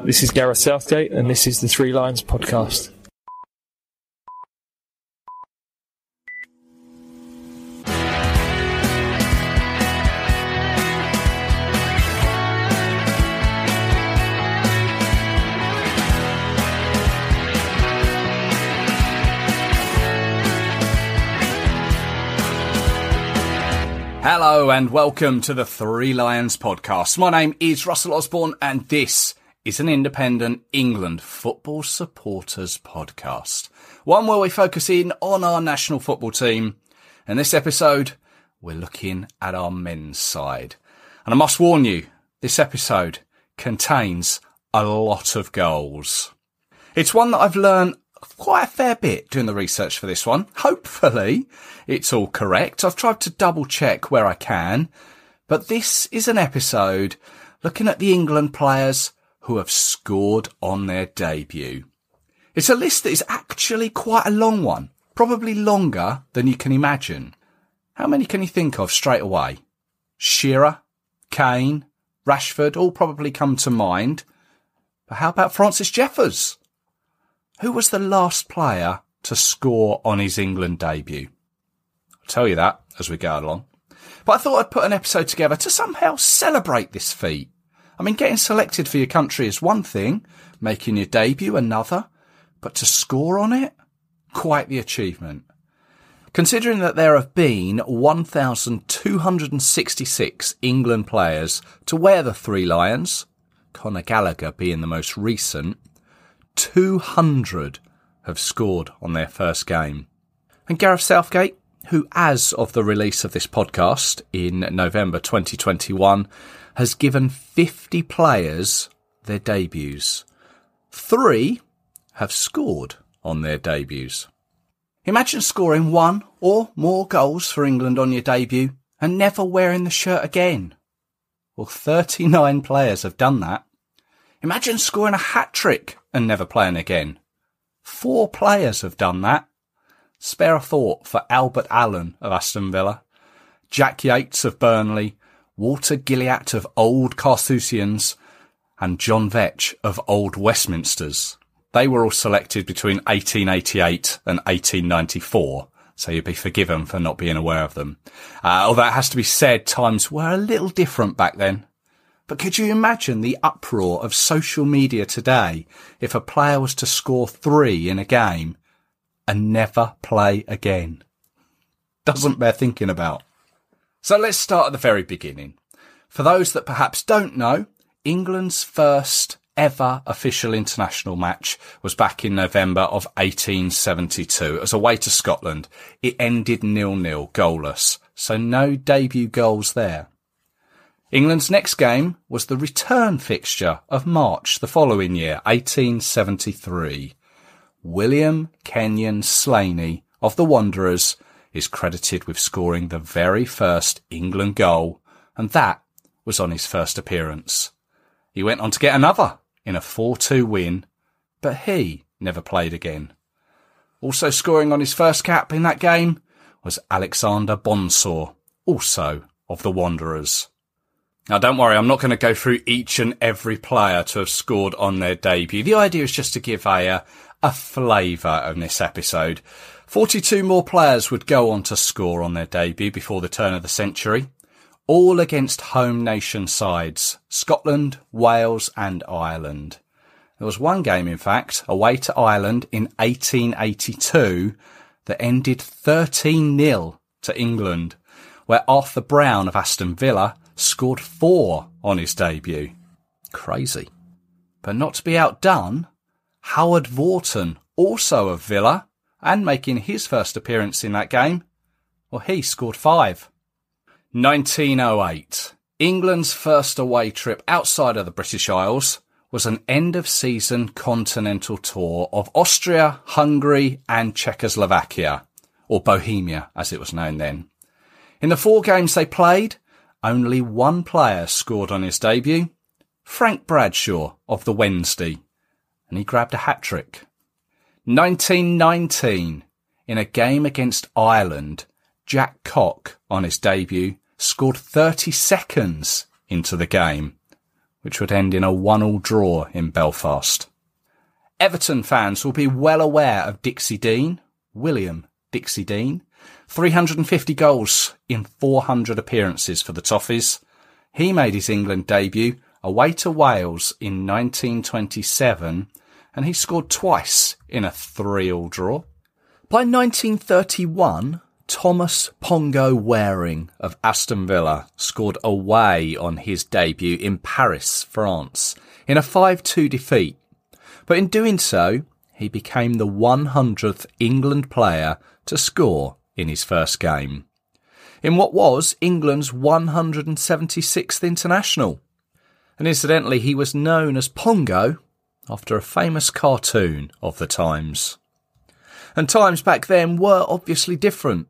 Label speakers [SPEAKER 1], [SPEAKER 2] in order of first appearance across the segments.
[SPEAKER 1] This is Gareth Southgate, and this is the Three Lions podcast.
[SPEAKER 2] Hello and welcome to the Three Lions podcast. My name is Russell Osborne and this is an independent England football supporters podcast. One where we focus in on our national football team. In this episode, we're looking at our men's side. And I must warn you, this episode contains a lot of goals. It's one that I've learned quite a fair bit doing the research for this one. Hopefully it's all correct. I've tried to double check where I can, but this is an episode looking at the England players who have scored on their debut. It's a list that is actually quite a long one, probably longer than you can imagine. How many can you think of straight away? Shearer, Kane, Rashford all probably come to mind. But how about Francis Jeffers? Who was the last player to score on his England debut? I'll tell you that as we go along. But I thought I'd put an episode together to somehow celebrate this feat. I mean, getting selected for your country is one thing, making your debut another, but to score on it? Quite the achievement. Considering that there have been 1,266 England players to wear the Three Lions, Conor Gallagher being the most recent, 200 have scored on their first game. And Gareth Southgate, who as of the release of this podcast in November 2021, has given 50 players their debuts. 3 have scored on their debuts. Imagine scoring 1 or more goals for England on your debut and never wearing the shirt again. Well, 39 players have done that. Imagine scoring a hat-trick and never playing again. 4 players have done that. Spare a thought for Albert Allen of Aston Villa, Jack Yates of Burnley, Walter Gilliatt of Old Carthusians, and John Vetch of Old Westminsters. They were all selected between 1888 and 1894, so you'd be forgiven for not being aware of them. Although it has to be said, times were a little different back then. But could you imagine the uproar of social media today if a player was to score 3 in a game and never play again? Doesn't bear thinking about. So let's start at the very beginning. For those that perhaps don't know, England's first ever official international match was back in November of 1872. It was away to Scotland. It ended 0-0, goalless, so no debut goals there. England's next game was the return fixture of March the following year, 1873. William Kenyon Slaney of the Wanderers is credited with scoring the very first England goal, and that was on his first appearance. He went on to get another in a 4-2 win, but he never played again. Also scoring on his first cap in that game was Alexander Bonsaw, also of the Wanderers. Now, don't worry, I'm not going to go through each and every player to have scored on their debut. The idea is just to give a flavour of this episode. 42 more players would go on to score on their debut before the turn of the century, all against home nation sides, Scotland, Wales and Ireland. There was one game, in fact, away to Ireland in 1882 that ended 13-0 to England, where Arthur Brown of Aston Villa scored 4 on his debut. Crazy. But not to be outdone, Howard Vorton, also of Villa, and making his first appearance in that game, well, he scored 5. 1908. England's first away trip outside of the British Isles was an end-of-season continental tour of Austria, Hungary and Czechoslovakia, or Bohemia as it was known then. In the 4 games they played, only 1 player scored on his debut, Frank Bradshaw of the Wednesday, and he grabbed a hat-trick. 1919, in a game against Ireland, Jack Cock, on his debut, scored 30 seconds into the game. which would end in a 1-1 draw in Belfast. Everton fans will be well aware of Dixie Dean, William Dixie Dean, 350 goals in 400 appearances for the Toffees. He made his England debut away to Wales in 1927, and he scored twice in a 3-3 draw. By 1931, Thomas Pongo Waring of Aston Villa scored away on his debut in Paris, France, in a 5-2 defeat. But in doing so, he became the 100th England player to score in his first game, in what was England's 176th international. And incidentally, he was known as Pongo after a famous cartoon of the times. And times back then were obviously different.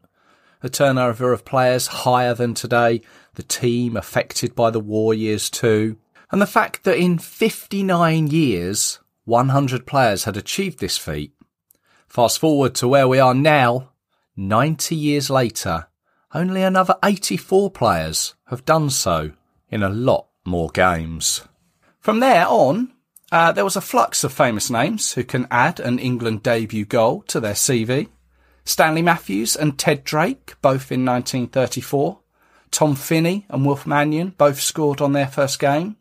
[SPEAKER 2] A turnover of players higher than today, the team affected by the war years too, and the fact that in 59 years, 100 players had achieved this feat. Fast forward to where we are now, 90 years later, only another 84 players have done so in a lot more games. From there on, there was a flux of famous names who can add an England debut goal to their CV. Stanley Matthews and Ted Drake, both in 1934. Tom Finney and Wilf Mannion both scored on their first game.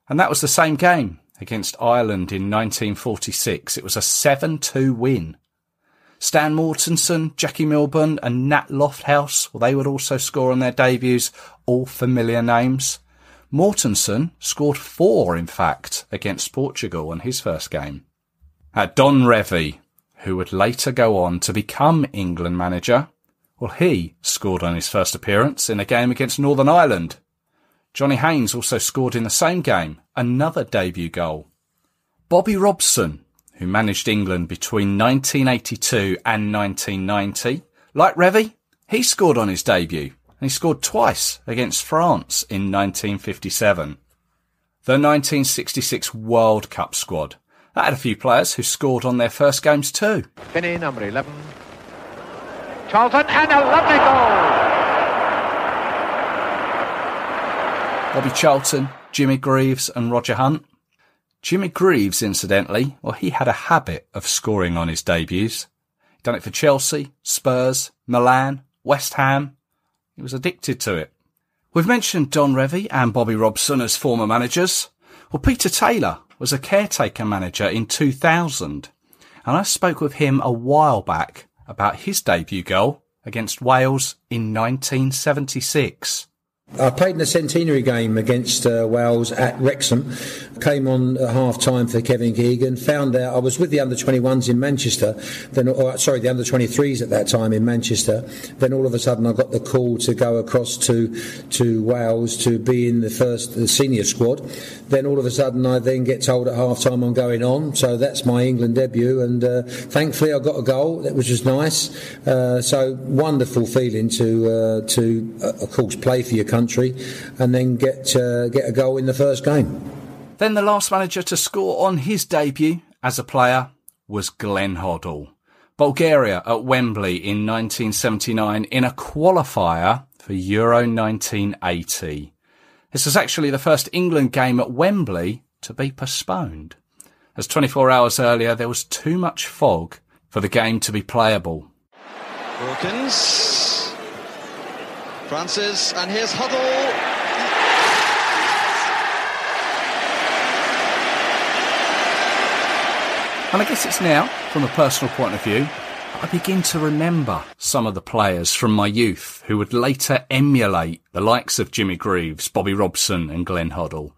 [SPEAKER 2] And that was the same game against Ireland in 1946. It was a 7-2 win. Stan Mortensen, Jackie Milburn and Nat Lofthouse, well, they would also score on their debuts, all familiar names. Mortensen scored 4, in fact, against Portugal on his first game. Don Revie, who would later go on to become England manager, well, he scored on his first appearance in a game against Northern Ireland. Johnny Haynes also scored in the same game, another debut goal. Bobby Robson, who managed England between 1982 and 1990, like Revie, he scored on his debut. And he scored twice against France in 1957. The 1966 World Cup squad, that had a few players who scored on their first games too.
[SPEAKER 3] Finney, number 11. Charlton, and a lovely goal!
[SPEAKER 2] Bobby Charlton, Jimmy Greaves and Roger Hunt. Jimmy Greaves, incidentally, well, he had a habit of scoring on his debuts. He'd done it for Chelsea, Spurs, Milan, West Ham. He was addicted to it. We've mentioned Don Revie and Bobby Robson as former managers. Well, Peter Taylor was a caretaker manager in 2000, and I spoke with him a while back about his debut goal against Wales in 1976.
[SPEAKER 4] I played in the centenary game against Wales at Wrexham. Came on at half-time for Kevin Keegan. Found out I was with the under-21s in Manchester. The under-23s at that time in Manchester. Then all of a sudden I got the call to go across to Wales to be in the senior squad. Then all of a sudden I then get told at half-time I'm going on. So that's my England debut, and thankfully I got a goal. That was just nice. So wonderful feeling to of course play for your country and then get a goal in the first game.
[SPEAKER 2] Then the last manager to score on his debut as a player was Glenn Hoddle. Bulgaria at Wembley in 1979 in a qualifier for Euro 1980. This was actually the first England game at Wembley to be postponed, as 24 hours earlier there was too much fog for the game to be playable.
[SPEAKER 5] Watkins, Francis, and here's Hoddle.
[SPEAKER 2] And I guess it's now, from a personal point of view, I begin to remember some of the players from my youth who would later emulate the likes of Jimmy Greaves, Bobby Robson and Glenn Hoddle.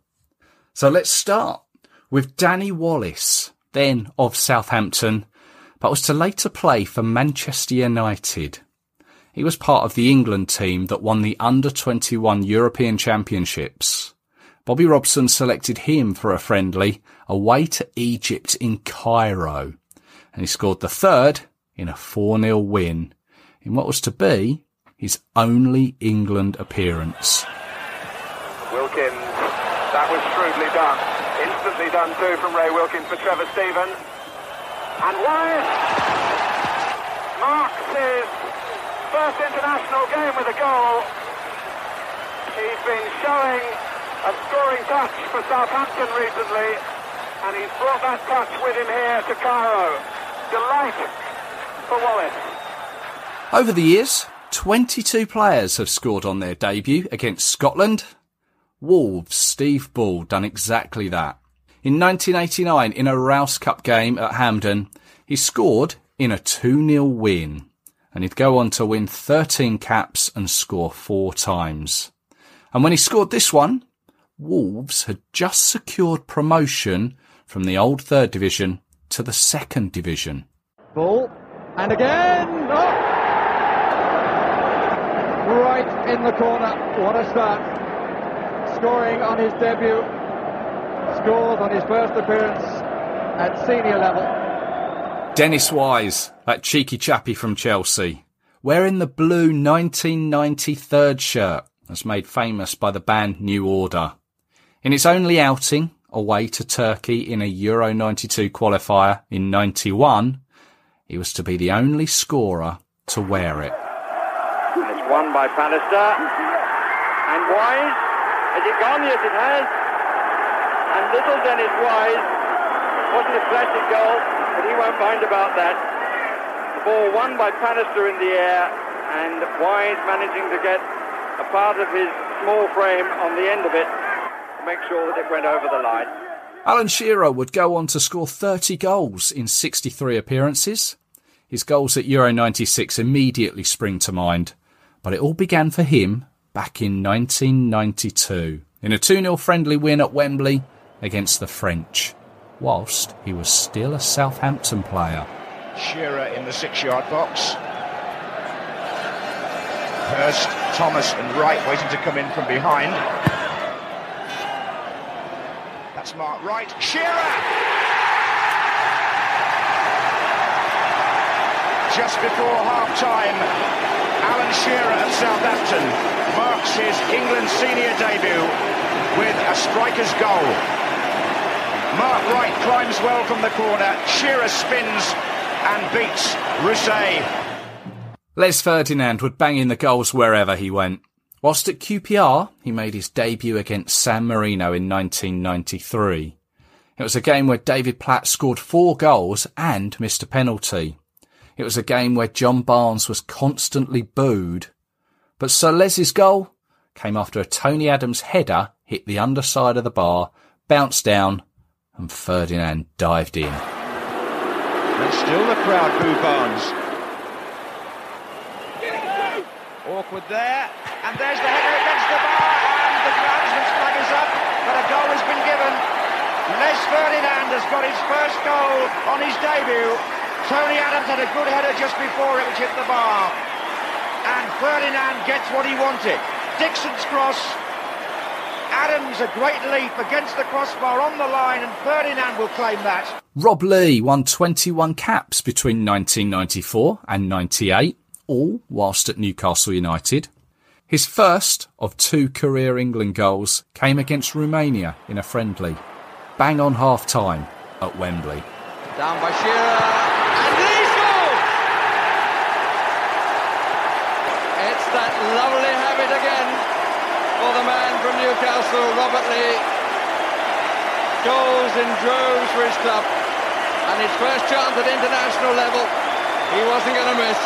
[SPEAKER 2] So let's start with Danny Wallace, then of Southampton, but was to later play for Manchester United. He was part of the England team that won the Under-21 European Championships. Bobby Robson selected him for a friendly away to Egypt in Cairo, and he scored the third in a 4-0 win in what was to be his only England appearance.
[SPEAKER 6] Wilkins, that was shrewdly done. Instantly done too from Ray Wilkins for Trevor Stevens. And Wyatt marks his first international game with a goal. He's been showing a scoring touch for Southampton recently, and he's brought that touch with him here to Cairo. Delight for Wallace.
[SPEAKER 2] Over the years, 22 players have scored on their debut against Scotland. Wolves' Steve Bull done exactly that. In 1989, in a Rouse Cup game at Hampden, he scored in a 2-0 win, and he'd go on to win 13 caps and score 4 times. And when he scored this one, Wolves had just secured promotion from the old 3rd Division to the 2nd Division.
[SPEAKER 3] Bull, and again! Oh! Right in the corner. What a start. Scoring on his debut. Scores on his first appearance at senior level.
[SPEAKER 2] Dennis Wise, that cheeky chappie from Chelsea, wearing the blue 1990 third shirt, as made famous by the band New Order. In its only outing away to Turkey in a Euro 92 qualifier in 91, he was to be the only scorer to wear it.
[SPEAKER 6] It's won by Pallister. And Wise, has it gone? Yes, it has. And little Dennis Wise, wasn't a classic goal, but he won't mind about that. The ball won by Pallister in the air, and Wise managing to get a part of his small frame on the end of it to make sure that it went over the line.
[SPEAKER 2] Alan Shearer would go on to score 30 goals in 63 appearances. His goals at Euro 96 immediately spring to mind, but it all began for him back in 1992 in a 2-0 friendly win at Wembley against the French, whilst he was still a Southampton player.
[SPEAKER 7] Shearer in the 6-yard box. Hurst, Thomas and Wright waiting to come in from behind. That's Mark Wright. Shearer! Just before half-time, Alan Shearer of Southampton marks his England senior debut with a striker's goal. Mark Wright climbs well from the corner. Shearer spins and beats Rousset.
[SPEAKER 2] Les Ferdinand would bang in the goals wherever he went. Whilst at QPR, he made his debut against San Marino in 1993. It was a game where David Platt scored 4 goals and missed a penalty. It was a game where John Barnes was constantly booed. But Sir Les's goal came after a Tony Adams header hit the underside of the bar, bounced down, and Ferdinand dived in.
[SPEAKER 7] And still the crowd boo Barnes. Awkward there, and there's the header against the bar, and the groundsman's flag is up, but a goal has been given. Les Ferdinand has got his first goal on his debut. Tony Adams had a good header just before it, which hit the bar. And Ferdinand gets what he wanted. Dixon's cross. Adams, a great leap against the crossbar on the line, and Ferdinand will claim that.
[SPEAKER 2] Rob Lee won 21 caps between 1994 and 98, all whilst at Newcastle United. His first of 2 career England goals came against Romania in a friendly, bang on half-time at Wembley.
[SPEAKER 3] Down by Shearer, and Lee scores! It's that lovely habit again for the man from Newcastle, Robert Lee. Goals in droves for his club, and his first chance at international level, he wasn't going to miss.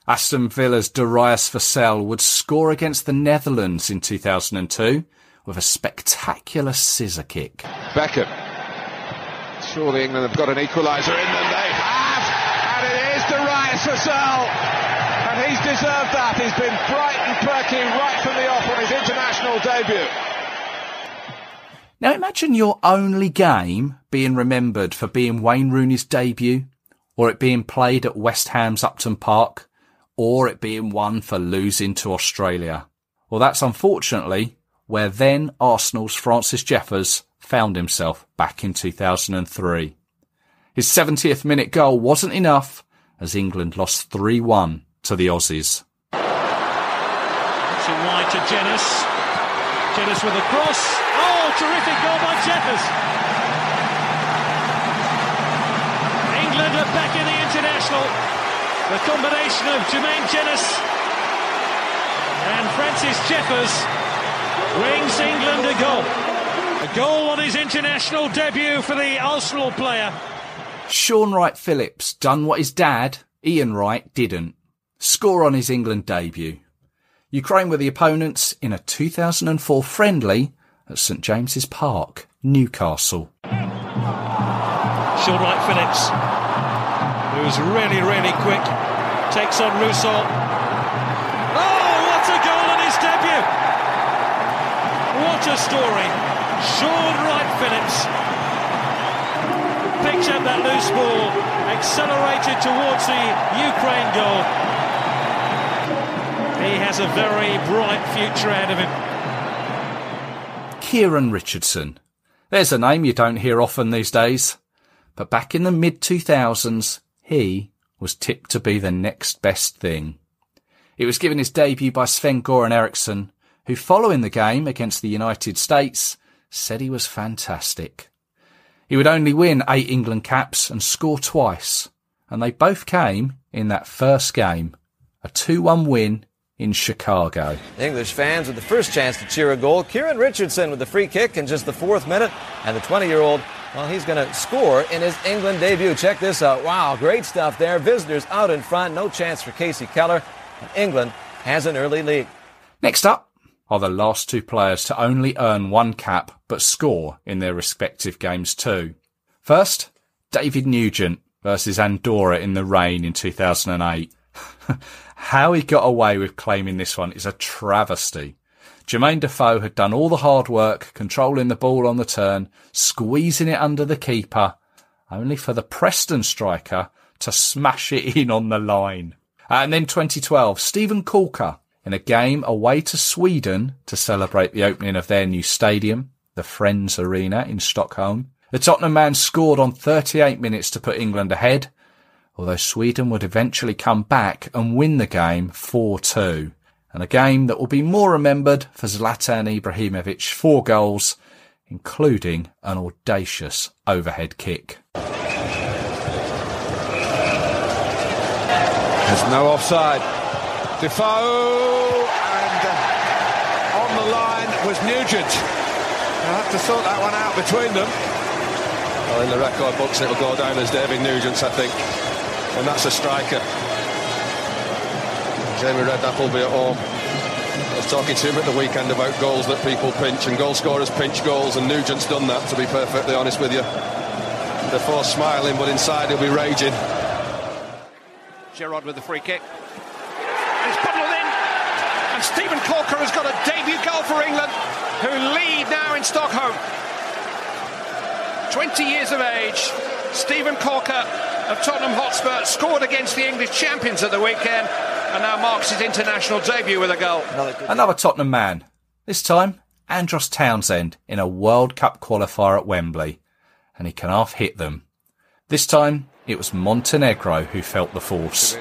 [SPEAKER 2] Aston Villa's Darius Vassell would score against the Netherlands in 2002 with a spectacular scissor kick.
[SPEAKER 8] Beckham. Surely England have got an equaliser in them. They have, and it is Darius Vassell, and he's deserved that. He's been bright and perky right from the off on his international debut.
[SPEAKER 2] Now imagine your only game being remembered for being Wayne Rooney's debut, or it being played at West Ham's Upton Park, or it being won for losing to Australia. Well, that's unfortunately where then Arsenal's Francis Jeffers found himself back in 2003. His 70th minute goal wasn't enough as England lost 3-1 to the Aussies.
[SPEAKER 9] It's wide to Jenas. Jenas with a cross. Oh, terrific goal by Jeffers. England are back in the international. The combination of Jermaine Jenas and Francis Jeffers brings England a goal. A goal on his international debut for the Arsenal player.
[SPEAKER 2] Shaun Wright Phillips done what his dad, Ian Wright, didn't. Score on his England debut. Ukraine were the opponents in a 2004 friendly at St James's Park, Newcastle.
[SPEAKER 9] Shaun Wright Phillips, who's really, really quick, takes on Rousseau. Oh, what a goal on his debut! What a story. Shaun Wright Phillips picks up that loose ball, accelerated towards the Ukraine goal. He has a very bright future ahead of him.
[SPEAKER 2] Kieran Richardson. There's a name you don't hear often these days. But back in the mid-2000s, he was tipped to be the next best thing. It was given his debut by Sven-Göran Eriksson, who following the game against the United States said he was fantastic. He would only win 8 England caps and score twice, and they both came in that first game, a 2-1 win in Chicago.
[SPEAKER 10] English fans with the first chance to cheer a goal. Kieran Richardson with the free kick in just the 4th minute, and the 20-year-old, well, he's going to score in his England debut. Check this out. Wow, great stuff there. Visitors out in front, no chance for Casey Keller, and England has an early lead.
[SPEAKER 2] Next up are the last 2 players to only earn 1 cap but score in their respective games too. First, David Nugent versus Andorra in the rain in 2008. How he got away with claiming this one is a travesty. Jermaine Defoe had done all the hard work, controlling the ball on the turn, squeezing it under the keeper, only for the Preston striker to smash it in on the line. And then 2012, Stephen Corker in a game away to Sweden to celebrate the opening of their new stadium, the Friends Arena in Stockholm. The Tottenham man scored on 38 minutes to put England ahead, although Sweden would eventually come back and win the game 4-2. And a game that will be more remembered for Zlatan Ibrahimovic's 4 goals, including an audacious overhead kick.
[SPEAKER 8] There's no offside. Defoe, and on the line was Nugent. They'll have to sort that one out between them.
[SPEAKER 11] Well, in the record books it'll go down as David Nugent's, I think. And that's a striker. Jamie Redknapp will be at home. I was talking to him at the weekend about goals that people pinch, and goal scorers pinch goals, and Nugent's done that, to be perfectly honest with you. Defoe's smiling, but inside he'll be raging.
[SPEAKER 7] Gerrard with the free kick. It's bundled in, and Stephen Corker has got a debut goal for England, who lead now in Stockholm. 20 years of age, Stephen Corker of Tottenham Hotspur scored against the English champions at the weekend, and now marks his international debut with a goal.
[SPEAKER 2] Another Tottenham man, this time Andros Townsend in a World Cup qualifier at Wembley, and he can half-hit them. This time it was Montenegro who felt the force.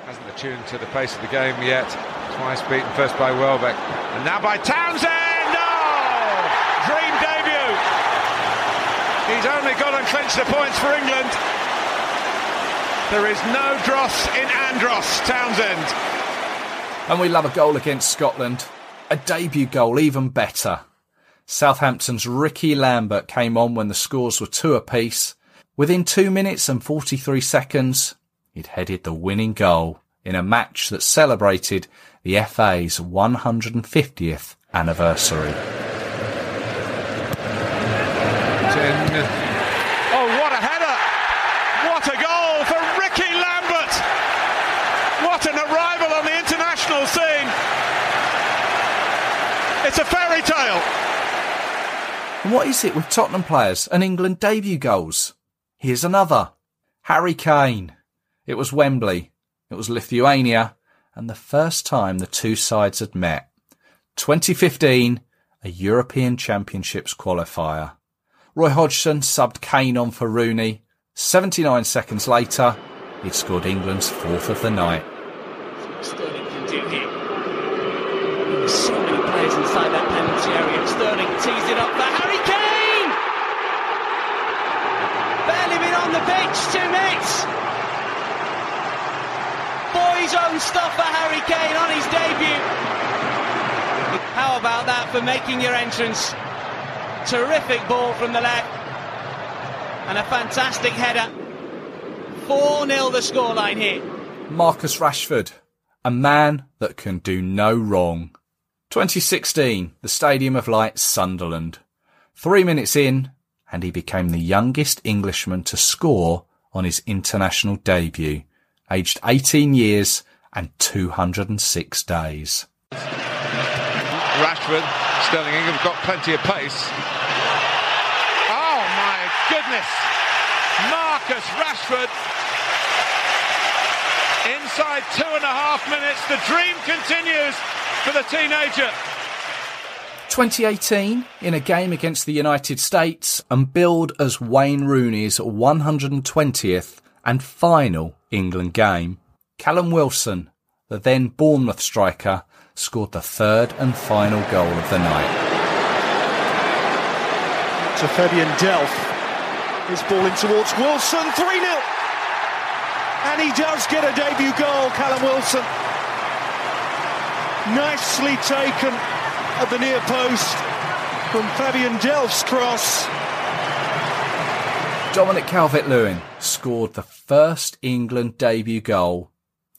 [SPEAKER 8] Hasn't attuned to the pace of the game yet. Twice beaten, first by Welbeck, and now by Townsend! Oh! Dream debut! He's only got to clinch the points for England. There is no dross in Andros Townsend.
[SPEAKER 2] And we love a goal against Scotland. A debut goal, even better. Southampton's Ricky Lambert came on when the scores were 2 apiece. Within 2 minutes and 43 seconds, he'd headed the winning goal in a match that celebrated the FA's 150th anniversary.
[SPEAKER 8] Oh, what a header! What a goal for Ricky Lambert! What an arrival on the international scene! It's a fairy tale!
[SPEAKER 2] And what is it with Tottenham players and England debut goals? Here's another. Harry Kane. It was Wembley. It was Lithuania. And the first time the 2 sides had met. 2015, a European Championships qualifier. Roy Hodgson subbed Kane on for Rooney. 79 seconds later, he'd scored England's 4th of the night.
[SPEAKER 12] Sterling can do here. There's so many players inside that penalty area. Sterling teased it up for Harry Kane! Barely been on the pitch, 2 minutes. Boys' own stuff for Harry Kane on his debut. How about that for making your entrance? Terrific ball from the left. And a fantastic header. 4-0 the scoreline here.
[SPEAKER 2] Marcus Rashford, a man that can do no wrong. 2016, the Stadium of Light, Sunderland. 3 minutes in, and he became the youngest Englishman to score on his international debut, aged 18 years and 206 days.
[SPEAKER 8] Rashford, Sterling England got plenty of pace. Oh my goodness! Marcus Rashford. Inside 2.5 minutes, the dream continues for the teenager.
[SPEAKER 2] 2018, in a game against the United States and billed as Wayne Rooney's 120th and final England game, Callum Wilson, the then Bournemouth striker, scored the third and final goal of the night.
[SPEAKER 13] To Fabian Delph. His ball in towards Wilson, 3-0. And he does get a debut goal, Callum Wilson. Nicely taken at the near post from Fabian Delph's cross.
[SPEAKER 2] Dominic Calvert-Lewin scored the first England debut goal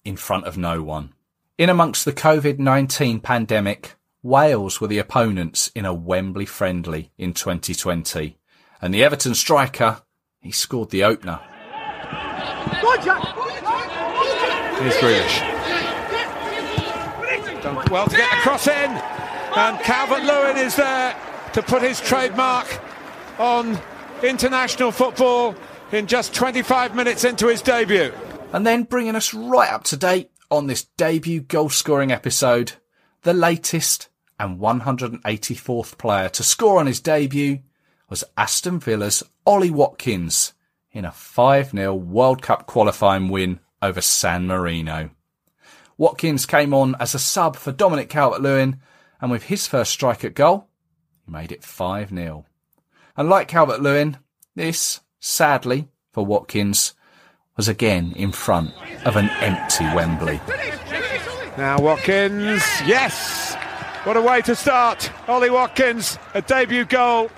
[SPEAKER 2] in front of no one. In amongst the COVID-19 pandemic, Wales were the opponents in a Wembley friendly in 2020. And the Everton striker, he scored the opener.
[SPEAKER 8] Here's Grealish. Done well to get the cross in, and Calvert-Lewin is there to put his trademark on international football in just 25 minutes into his debut.
[SPEAKER 2] And then bringing us right up to date on this debut goal-scoring episode, the latest and 184th player to score on his debut was Aston Villa's Ollie Watkins in a 5-0 World Cup qualifying win over San Marino. Watkins came on as a sub for Dominic Calvert-Lewin, and with his first strike at goal, he made it 5-0. And like Calvert-Lewin, this, sadly for Watkins, was again in front of an empty Wembley.
[SPEAKER 8] Now Watkins, yes! What a way to start. Ollie Watkins, a debut goal.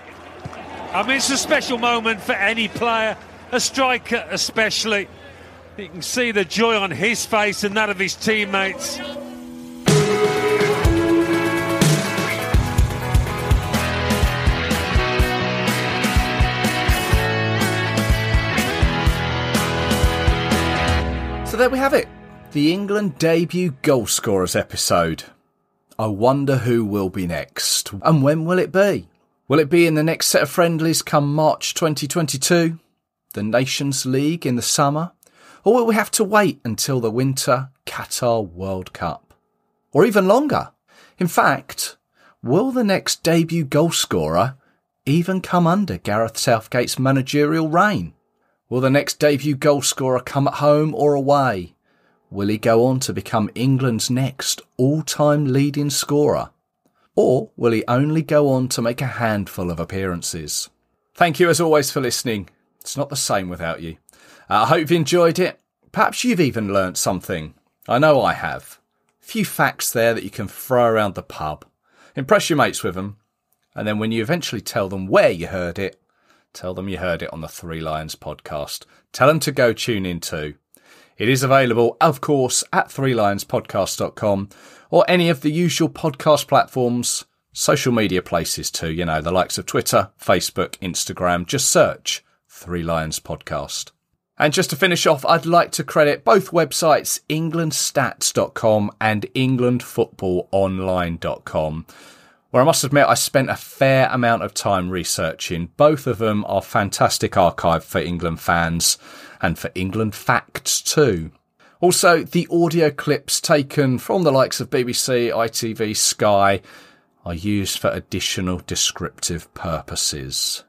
[SPEAKER 9] I mean, it's a special moment for any player, a striker especially. You can see the joy on his face and that of his teammates.
[SPEAKER 2] So there we have it, the England debut goal scorers episode. I wonder who will be next, and when will it be? Will it be in the next set of friendlies come March 2022, the Nations League in the summer, or will we have to wait until the winter Qatar World Cup? Or even longer? In fact, will the next debut goal scorer even come under Gareth Southgate's managerial reign? Will the next debut goal scorer come at home or away? Will he go on to become England's next all-time leading scorer? Or will he only go on to make a handful of appearances? Thank you as always for listening. It's not the same without you. I hope you enjoyed it. Perhaps you've even learnt something. I know I have. A few facts there that you can throw around the pub. Impress your mates with them. And then when you eventually tell them where you heard it, tell them you heard it on the Three Lions podcast. Tell them to go tune in too. It is available, of course, at threelionspodcast.com or any of the usual podcast platforms, social media places too, you know, the likes of Twitter, Facebook, Instagram. Just search Three Lions Podcast. And just to finish off, I'd like to credit both websites, englandstats.com and englandfootballonline.com, where I must admit I spent a fair amount of time researching. Both of them are fantastic archive for England fans and for England facts too. Also, the audio clips taken from the likes of BBC, ITV, Sky are used for additional descriptive purposes.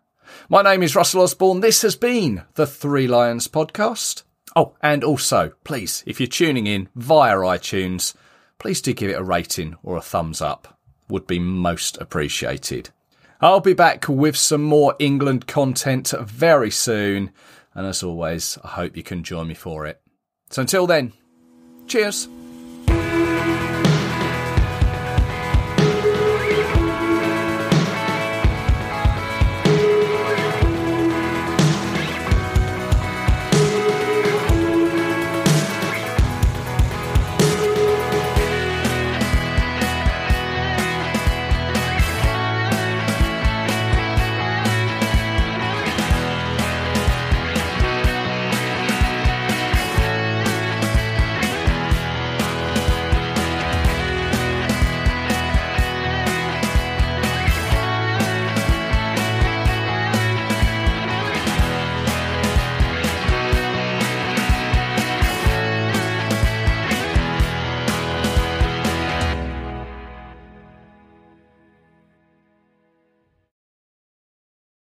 [SPEAKER 2] My name is Russell Osborne. This has been the Three Lions Podcast. Oh, and also, please, if you're tuning in via iTunes, please do give it a rating or a thumbs up. Would be most appreciated. I'll be back with some more England content very soon. And as always, I hope you can join me for it. So until then, cheers.